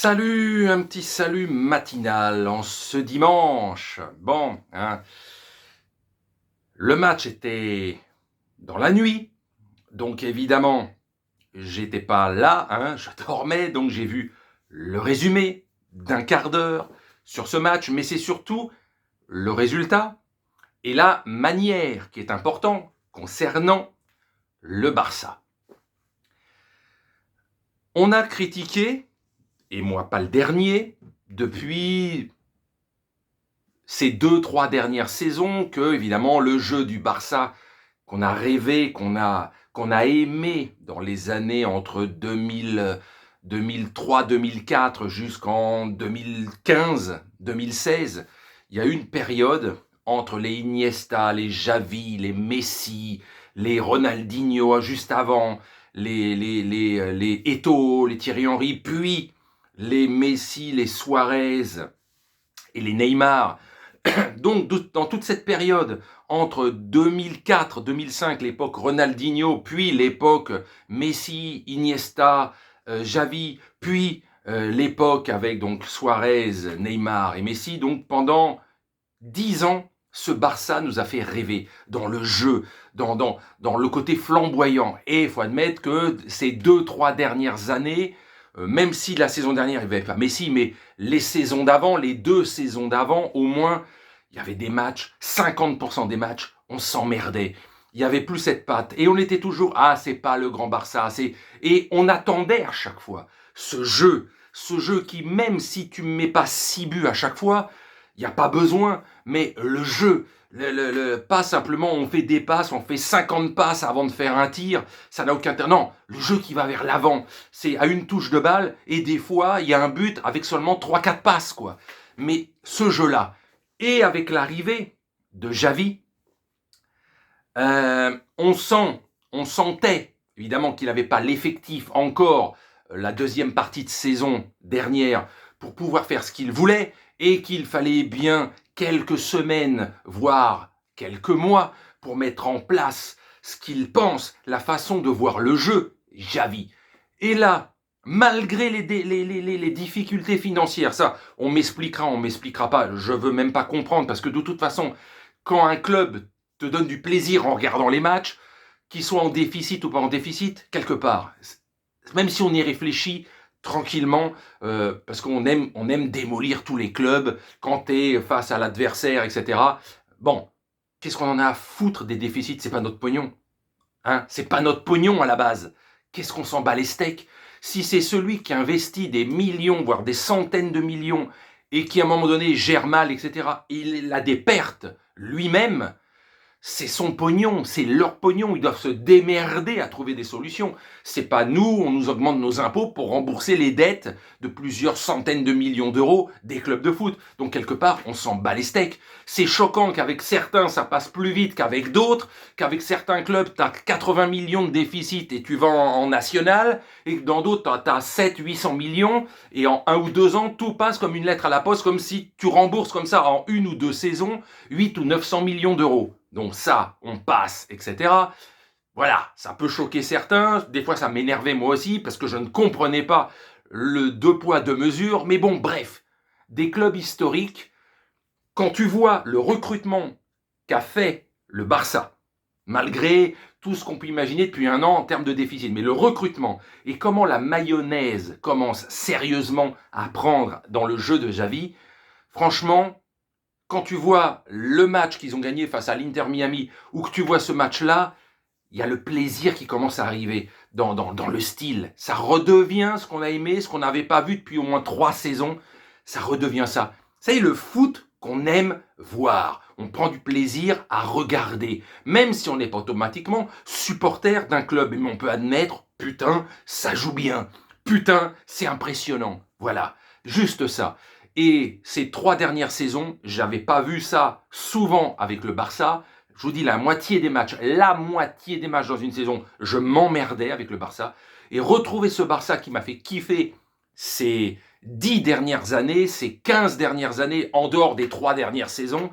Salut, un petit salut matinal en ce dimanche. Bon, hein, le match était dans la nuit, donc évidemment, j'étais pas là, hein, je dormais, donc j'ai vu le résumé d'un quart d'heure sur ce match, mais c'est surtout le résultat et la manière qui est important concernant le Barça. On a critiqué, et moi pas le dernier, depuis ces 2-3 dernières saisons que, évidemment, le jeu du Barça qu'on a rêvé, qu'on a aimé dans les années entre 2003, 2004 jusqu'en 2015, 2016, il y a eu une période entre les Iniesta, les Xavi, les Messi, les Ronaldinho juste avant, les Eto'o, les Thierry Henry, puis les Messi, les Suarez et les Neymar. Donc, dans toute cette période, entre 2004-2005, l'époque Ronaldinho, puis l'époque Messi, Iniesta, Xavi, puis l'époque avec donc Suarez, Neymar et Messi, donc pendant 10 ans, ce Barça nous a fait rêver dans le jeu, dans le côté flamboyant. Et il faut admettre que ces 2-3 dernières années, même si la saison dernière, il n'y avait pas Messi, mais les saisons d'avant, les 2 saisons d'avant, au moins, il y avait des matchs, 50% des matchs, on s'emmerdait. Il n'y avait plus cette patte. Et on était toujours, ah, c'est pas le grand Barça. Et on attendait à chaque fois ce jeu qui, même si tu ne mets pas 6 buts à chaque fois, il n'y a pas besoin, mais le jeu, pas simplement on fait des passes, on fait 50 passes avant de faire un tir, ça n'a aucun intérêt. Non, le jeu qui va vers l'avant, c'est à une touche de balle, et des fois, il y a un but avec seulement 3-4 passes, quoi. Mais ce jeu-là, et avec l'arrivée de Xavi, on sentait, évidemment qu'il n'avait pas l'effectif encore, la deuxième partie de saison dernière, pour pouvoir faire ce qu'il voulait, et qu'il fallait bien quelques semaines, voire quelques mois, pour mettre en place ce qu'il pense, la façon de voir le jeu, Xavi. Et là, malgré les difficultés financières, ça, on m'expliquera pas, je veux même pas comprendre, parce que de toute façon, quand un club te donne du plaisir en regardant les matchs, qu'ils soient en déficit ou pas en déficit, quelque part, même si on y réfléchit tranquillement, parce qu'on aime démolir tous les clubs quand tu es face à l'adversaire, etc. Bon, qu'est-ce qu'on en a à foutre des déficits? C'est pas notre pognon. Hein, c'est pas notre pognon à la base. Qu'est-ce qu'on s'en bat les steaks? Si c'est celui qui investit des millions, voire des centaines de millions, et qui à un moment donné gère mal, etc., il a des pertes lui-même, c'est son pognon, c'est leur pognon, ils doivent se démerder à trouver des solutions. C'est pas nous, on nous augmente nos impôts pour rembourser les dettes de plusieurs centaines de millions d'euros des clubs de foot. Donc quelque part, on s'en bat les steaks. C'est choquant qu'avec certains, ça passe plus vite qu'avec d'autres, qu'avec certains clubs, tu as 80 millions de déficit et tu vas en national, et que dans d'autres, tu as 700-800 millions, et en 1 ou 2 ans, tout passe comme une lettre à la poste, comme si tu rembourses comme ça en 1 ou 2 saisons 8 ou 900 millions d'euros. Donc ça, on passe, etc. Voilà, ça peut choquer certains. Des fois, ça m'énervait moi aussi parce que je ne comprenais pas le 2 poids 2 mesures. Mais bon, bref, des clubs historiques, quand tu vois le recrutement qu'a fait le Barça, malgré tout ce qu'on peut imaginer depuis 1 an en termes de déficit, mais le recrutement et comment la mayonnaise commence sérieusement à prendre dans le jeu de Xavi, franchement, quand tu vois le match qu'ils ont gagné face à l'Inter Miami, ou que tu vois ce match-là, il y a le plaisir qui commence à arriver dans le style. Ça redevient ce qu'on a aimé, ce qu'on n'avait pas vu depuis au moins 3 saisons. Ça redevient ça. C'est le foot qu'on aime voir. On prend du plaisir à regarder. Même si on n'est pas automatiquement supporter d'un club. Mais on peut admettre, putain, ça joue bien. Putain, c'est impressionnant. Voilà, juste ça. Et ces 3 dernières saisons, j'avais pas vu ça souvent avec le Barça. Je vous dis, la moitié des matchs dans une saison, je m'emmerdais avec le Barça. Et retrouver ce Barça qui m'a fait kiffer ces 10 dernières années, ces 15 dernières années, en dehors des 3 dernières saisons,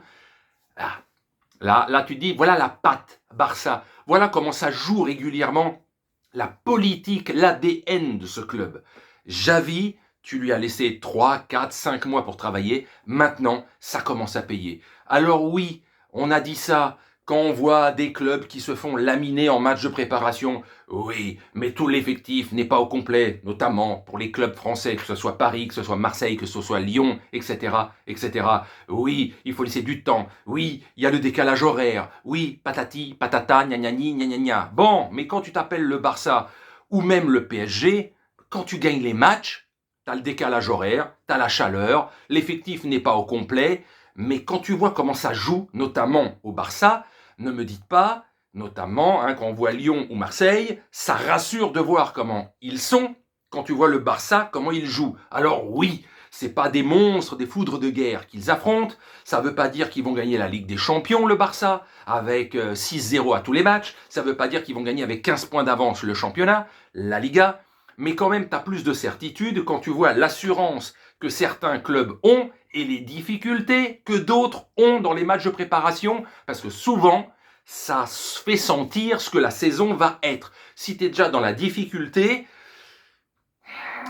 là tu te dis, voilà la patte Barça. Voilà comment ça joue régulièrement la politique, l'ADN de ce club. Xavi tu lui as laissé 3, 4, 5 mois pour travailler. Maintenant, ça commence à payer. Alors oui, on a dit ça quand on voit des clubs qui se font laminer en match de préparation. Oui, mais tout l'effectif n'est pas au complet, notamment pour les clubs français, que ce soit Paris, que ce soit Marseille, que ce soit Lyon, etc., etc. Oui, il faut laisser du temps. Oui, il y a le décalage horaire. Oui, patati, patata, gna gna gna gna gna. Bon, mais quand tu t'appelles le Barça ou même le PSG, quand tu gagnes les matchs, t'as le décalage horaire, t'as la chaleur, l'effectif n'est pas au complet, mais quand tu vois comment ça joue, notamment au Barça, ne me dites pas, notamment quand on voit Lyon ou Marseille, ça rassure de voir comment ils sont quand tu vois le Barça, comment ils jouent. Alors oui, c'est pas des monstres, des foudres de guerre qu'ils affrontent, ça veut pas dire qu'ils vont gagner la Ligue des Champions, le Barça, avec 6-0 à tous les matchs, ça veut pas dire qu'ils vont gagner avec 15 points d'avance le championnat, la Liga, mais quand même tu as plus de certitude quand tu vois l'assurance que certains clubs ont et les difficultés que d'autres ont dans les matchs de préparation, parce que souvent, ça fait sentir ce que la saison va être. Si tu es déjà dans la difficulté,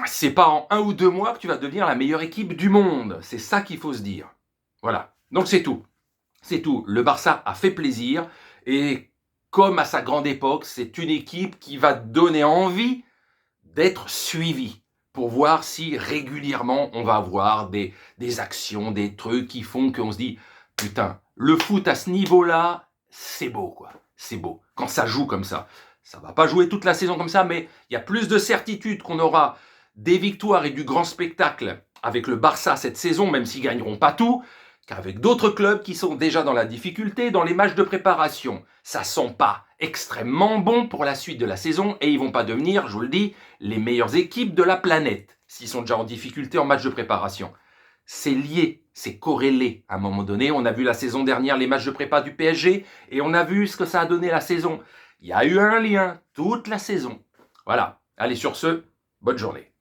c'est pas en 1 ou 2 mois que tu vas devenir la meilleure équipe du monde. C'est ça qu'il faut se dire. Voilà. Donc c'est tout. C'est tout. Le Barça a fait plaisir et comme à sa grande époque, c'est une équipe qui va donner envie d'être suivi pour voir si régulièrement on va avoir des actions, des trucs qui font qu'on se dit putain, le foot à ce niveau-là, c'est beau quoi, c'est beau. Quand ça joue comme ça, ça va pas jouer toute la saison comme ça, mais il y a plus de certitude qu'on aura des victoires et du grand spectacle avec le Barça cette saison, même s'ils gagneront pas tout, qu'avec d'autres clubs qui sont déjà dans la difficulté dans les matchs de préparation. Ça sent pas extrêmement bon pour la suite de la saison et ils vont pas devenir, je vous le dis, les meilleures équipes de la planète s'ils sont déjà en difficulté en match de préparation. C'est lié, c'est corrélé à un moment donné. On a vu la saison dernière les matchs de prépa du PSG et on a vu ce que ça a donné la saison. Il y a eu un lien toute la saison. Voilà. Allez, sur ce, bonne journée.